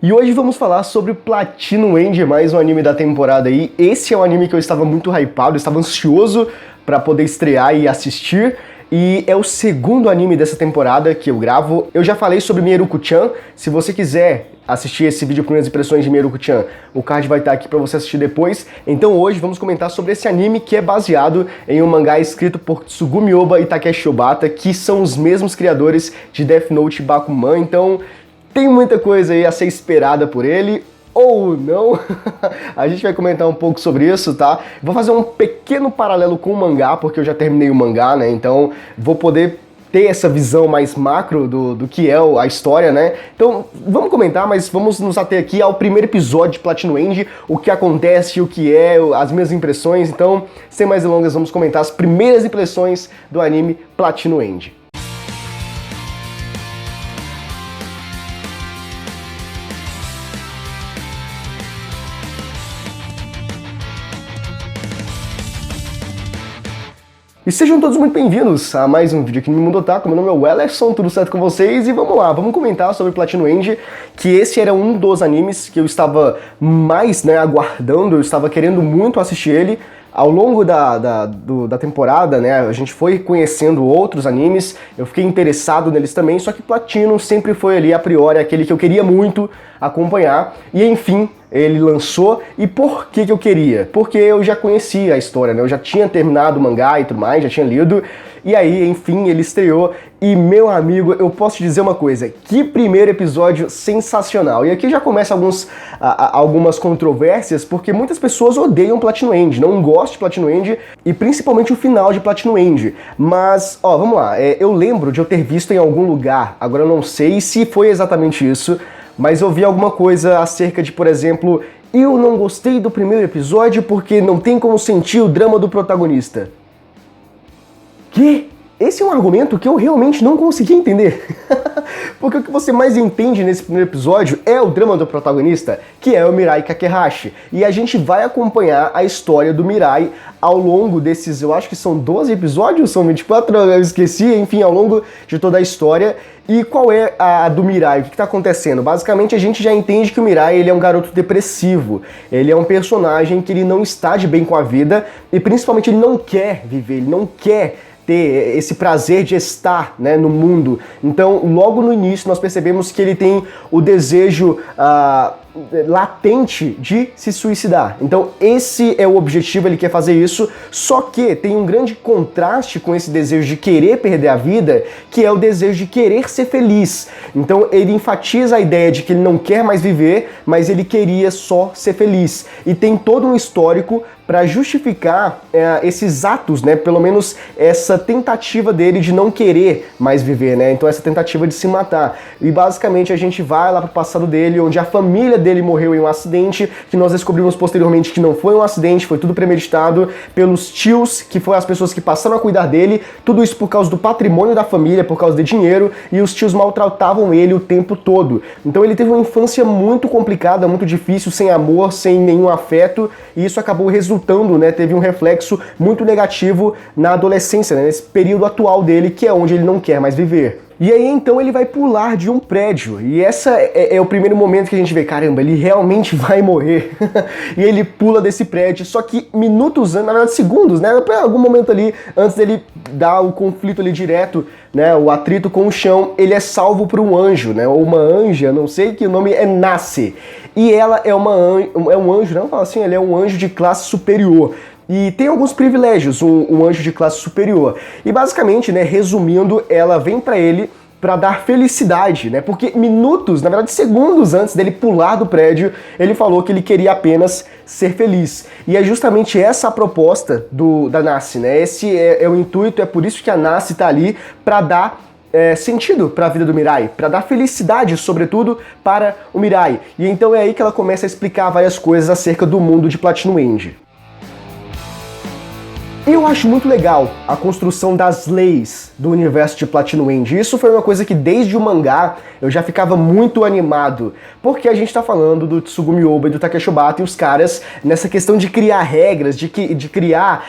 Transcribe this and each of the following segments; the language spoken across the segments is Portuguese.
E hoje vamos falar sobre Platinum End, mais um anime da temporada aí. Esse é um anime que eu estava muito hypado, eu estava ansioso para poder estrear e assistir. E é o segundo anime dessa temporada que eu gravo. Eu já falei sobre Miruko-chan. Se você quiser assistir esse vídeo Primeiras Impressões de Miruko-chan, o card vai estar aqui para você assistir depois. Então hoje vamos comentar sobre esse anime que é baseado em um mangá escrito por Tsugumi Ohba e Takeshi Obata, que são os mesmos criadores de Death Note e Bakuman. Então tem muita coisa aí a ser esperada por ele, ou não. A gente vai comentar um pouco sobre isso, tá? Vou fazer um pequeno paralelo com o mangá, porque eu já terminei o mangá, né? Então vou poder ter essa visão mais macro do que é a história, né? Então vamos comentar, mas vamos nos ater aqui ao primeiro episódio de Platinum End, o que acontece, o que é, as minhas impressões. Então, sem mais delongas, vamos comentar as primeiras impressões do anime Platinum End. E sejam todos muito bem-vindos a mais um vídeo aqui no Mundo Otaku. Meu nome é Wellerson, tudo certo com vocês? E vamos lá, vamos comentar sobre Platinum End, que esse era um dos animes que eu estava mais aguardando, eu estava querendo muito assistir ele. Ao longo da temporada, né, a gente foi conhecendo outros animes, eu fiquei interessado neles também, só que Platinum sempre foi ali, a priori, aquele que eu queria muito acompanhar, e enfim, ele lançou. E por que eu queria? Porque eu já conhecia a história, né, eu já tinha terminado o mangá e tudo mais, já tinha lido, e aí, enfim, ele estreou, e meu amigo, eu posso te dizer uma coisa, que primeiro episódio sensacional. E aqui já começa algumas controvérsias, porque muitas pessoas odeiam Platinum End, não gostam de Platinum End, e principalmente o final de Platinum End. Mas, ó, vamos lá, eu lembro de eu ter visto em algum lugar, agora eu não sei se foi exatamente isso, mas eu vi alguma coisa acerca de, por exemplo, eu não gostei do primeiro episódio porque não tem como sentir o drama do protagonista. Que? Esse é um argumento que eu realmente não consegui entender. Porque o que você mais entende nesse primeiro episódio é o drama do protagonista, que é o Mirai Kakehashi. E a gente vai acompanhar a história do Mirai ao longo desses, eu acho que são 12 episódios, são 24, eu esqueci, enfim, ao longo de toda a história. E qual é a do Mirai? O que está acontecendo? Basicamente a gente já entende que o Mirai ele é um garoto depressivo, ele é um personagem que ele não está de bem com a vida e principalmente ele não quer viver, ele não quer ter esse prazer de estar, né, no mundo. Então, logo no início, nós percebemos que ele tem o desejo latente de se suicidar. Então, esse é o objetivo, ele quer fazer isso, só que tem um grande contraste com esse desejo de querer perder a vida, que é o desejo de querer ser feliz. Então, ele enfatiza a ideia de que ele não quer mais viver, mas ele queria só ser feliz. E tem todo um histórico para justificar esses atos, né? Pelo menos essa tentativa dele de não querer mais viver, né? Então essa tentativa de se matar. E basicamente a gente vai lá pro passado dele, onde a família dele morreu em um acidente, que nós descobrimos posteriormente que não foi um acidente, foi tudo premeditado pelos tios, que foram as pessoas que passaram a cuidar dele, tudo isso por causa do patrimônio da família, por causa de dinheiro, e os tios maltratavam ele o tempo todo. Então ele teve uma infância muito complicada, muito difícil, sem amor, sem nenhum afeto, e isso acabou resultando, né, teve um reflexo muito negativo na adolescência, né, nesse período atual dele, que é onde ele não quer mais viver. E aí então ele vai pular de um prédio, e essa é o primeiro momento que a gente vê, caramba, ele realmente vai morrer. E ele pula desse prédio, só que minutos, na verdade segundos, né, algum momento ali, antes dele dar o conflito ali direto, né, o atrito com o chão, ele é salvo por um anjo, né, ou uma anja, não sei, que o nome é Nace. E ela é um anjo, não fala assim, ele é um anjo de classe superior. E tem alguns privilégios, um anjo de classe superior. E basicamente, né, resumindo, ela vem pra ele para dar felicidade, né? Porque minutos, na verdade segundos antes dele pular do prédio, ele falou que ele queria apenas ser feliz. E é justamente essa a proposta da Nace, né? Esse é o intuito, é por isso que a Nace tá ali, para dar sentido para a vida do Mirai, para dar felicidade, sobretudo, para o Mirai. E então é aí que ela começa a explicar várias coisas acerca do mundo de Platinum End. Eu acho muito legal a construção das leis do universo de Platinum End. Isso foi uma coisa que desde o mangá eu já ficava muito animado, porque a gente tá falando do Tsugumi Ohba e do Takeshi Obata e os caras nessa questão de criar regras, de criar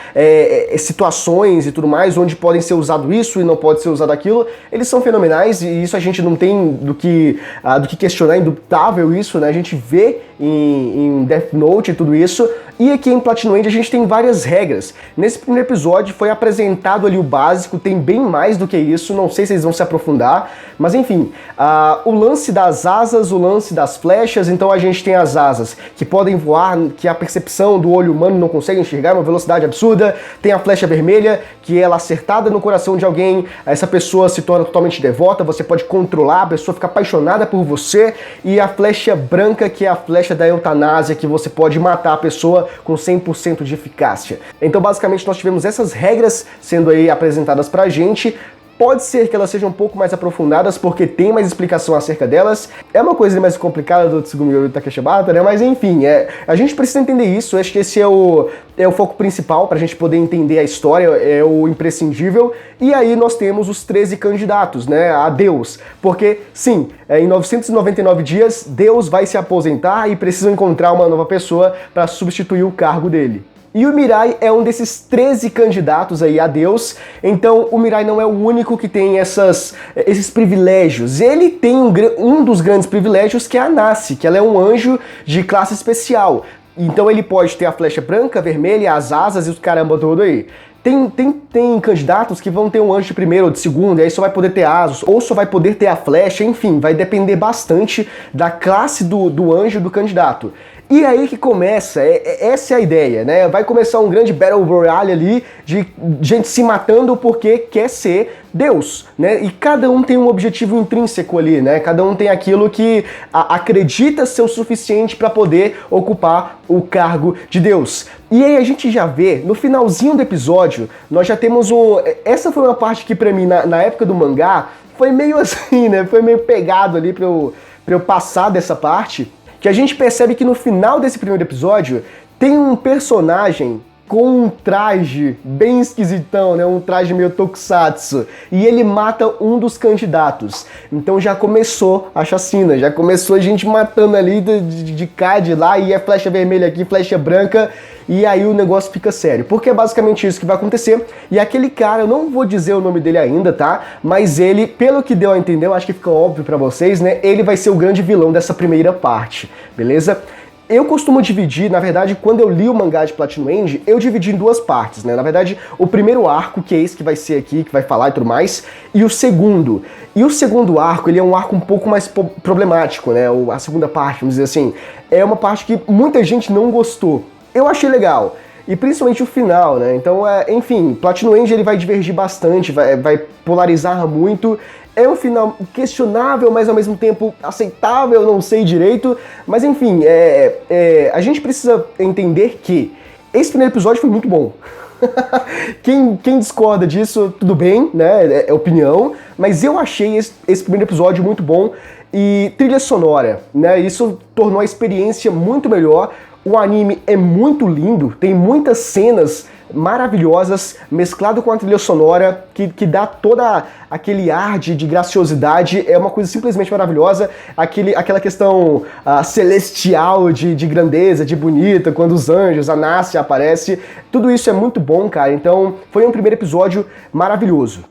situações e tudo mais, onde podem ser usado isso e não pode ser usado aquilo. Eles são fenomenais e isso a gente não tem do que questionar, é indubitável isso, né? A gente vê em Death Note e tudo isso. E aqui em Platinum End a gente tem várias regras. Nesse primeiro episódio foi apresentado ali o básico, tem bem mais do que isso, não sei se eles vão se aprofundar, mas enfim, o lance das asas, o lance das flechas, então a gente tem as asas que podem voar, que a percepção do olho humano não consegue enxergar, uma velocidade absurda, tem a flecha vermelha, que ela acertada no coração de alguém, essa pessoa se torna totalmente devota, você pode controlar, a pessoa fica apaixonada por você, e a flecha branca, que é a flecha da eutanásia, que você pode matar a pessoa com 100% de eficácia. Então basicamente nós tivemos essas regras sendo aí apresentadas pra gente. Pode ser que elas sejam um pouco mais aprofundadas, porque tem mais explicação acerca delas. É uma coisa mais complicada do Tsugumi Ohba e do Takeshi Obata, né? Mas enfim, a gente precisa entender isso. Acho que esse é o foco principal pra gente poder entender a história, é o imprescindível. E aí nós temos os 13 candidatos, né, a Deus. Porque, sim, em 999 dias, Deus vai se aposentar e precisa encontrar uma nova pessoa para substituir o cargo dele. E o Mirai é um desses 13 candidatos aí a Deus, então o Mirai não é o único que tem esses privilégios. Ele tem um dos grandes privilégios, que é a Nasse, que ela é um anjo de classe especial. Então ele pode ter a flecha branca, vermelha, as asas e os caramba todo aí. Tem candidatos que vão ter um anjo de primeiro ou de segundo, e aí só vai poder ter asas, ou só vai poder ter a flecha, enfim, vai depender bastante da classe do anjo do candidato. E aí que começa, essa é a ideia, né? Vai começar um grande Battle Royale ali, de gente se matando porque quer ser Deus, né? E cada um tem um objetivo intrínseco ali, né? Cada um tem aquilo que acredita ser o suficiente para poder ocupar o cargo de Deus. E aí a gente já vê, no finalzinho do episódio, nós já temos essa foi uma parte que pra mim, na época do mangá, foi meio assim, né? Foi meio pegado ali pra eu passar dessa parte, que a gente percebe que no final desse primeiro episódio tem um personagem com um traje bem esquisitão, né? Um traje meio tokusatsu. E ele mata um dos candidatos. Então já começou a chacina, já começou a gente matando ali de cá, de lá, e é flecha vermelha aqui, flecha branca, e aí o negócio fica sério. Porque é basicamente isso que vai acontecer. E aquele cara, eu não vou dizer o nome dele ainda, tá? Mas ele, pelo que deu a entender, eu acho que fica óbvio pra vocês, né? Ele vai ser o grande vilão dessa primeira parte, beleza? Eu costumo dividir, na verdade, quando eu li o mangá de Platinum End, eu dividi em duas partes, né? Na verdade, o primeiro arco, que é esse que vai ser aqui, que vai falar e tudo mais, e o segundo. E o segundo arco, ele é um arco um pouco mais problemático, né? A segunda parte, vamos dizer assim, é uma parte que muita gente não gostou. Eu achei legal. E principalmente o final, né? Então, enfim, Platinum End ele vai divergir bastante, vai polarizar muito. É um final questionável, mas ao mesmo tempo aceitável, não sei direito. Mas enfim, a gente precisa entender que esse primeiro episódio foi muito bom. Quem discorda disso, tudo bem, né? É opinião. Mas eu achei esse primeiro episódio muito bom. E trilha sonora, né? Isso tornou a experiência muito melhor. O anime é muito lindo, tem muitas cenas maravilhosas, mesclado com a trilha sonora, que dá toda aquele ar de graciosidade, é uma coisa simplesmente maravilhosa, aquela questão celestial de grandeza, de bonita, quando os anjos, a Nasse aparece, tudo isso é muito bom, cara, então foi um primeiro episódio maravilhoso.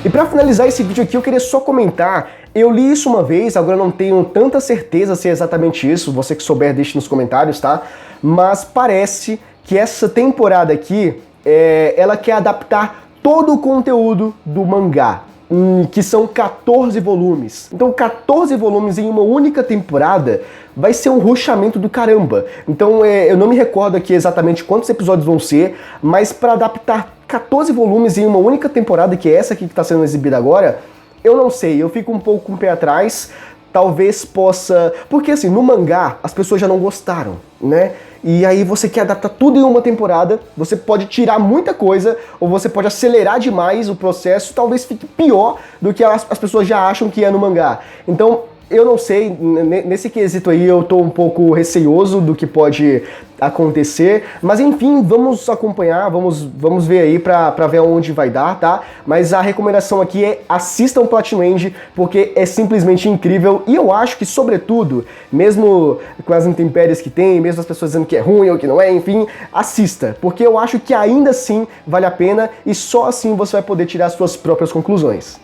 E pra finalizar esse vídeo aqui, eu queria só comentar, eu li isso uma vez, agora não tenho tanta certeza se é exatamente isso, você que souber deixe nos comentários, tá? Mas parece que essa temporada aqui, ela quer adaptar todo o conteúdo do mangá, que são 14 volumes. Então 14 volumes em uma única temporada vai ser um ruxamento do caramba. Então eu não me recordo aqui exatamente quantos episódios vão ser, mas para adaptar 14 volumes em uma única temporada, que é essa aqui que está sendo exibida agora, eu não sei, eu fico um pouco com o pé atrás, talvez possa... Porque assim, no mangá, as pessoas já não gostaram, né? E aí você quer adaptar tudo em uma temporada, você pode tirar muita coisa, ou você pode acelerar demais o processo, talvez fique pior do que as pessoas já acham que é no mangá. Então, eu não sei, nesse quesito aí eu tô um pouco receoso do que pode acontecer, mas enfim, vamos acompanhar, vamos ver aí pra ver onde vai dar, tá? Mas a recomendação aqui é assistam Platinum End, porque é simplesmente incrível, e eu acho que, sobretudo, mesmo com as intempéries que tem, mesmo as pessoas dizendo que é ruim ou que não é, enfim, assista, porque eu acho que ainda assim vale a pena, e só assim você vai poder tirar suas próprias conclusões.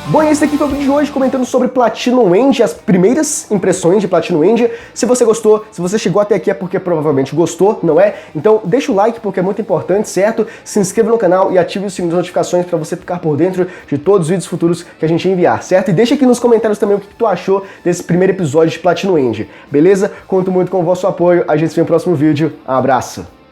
Bom, esse aqui foi o vídeo de hoje comentando sobre Platinum End, as primeiras impressões de Platinum End. Se você gostou, se você chegou até aqui é porque provavelmente gostou, não é? Então deixa o like porque é muito importante, certo? Se inscreva no canal e ative o sininho das notificações para você ficar por dentro de todos os vídeos futuros que a gente enviar, certo? E deixa aqui nos comentários também o que tu achou desse primeiro episódio de Platinum End, beleza? Conto muito com o vosso apoio, a gente se vê no próximo vídeo, um abraço!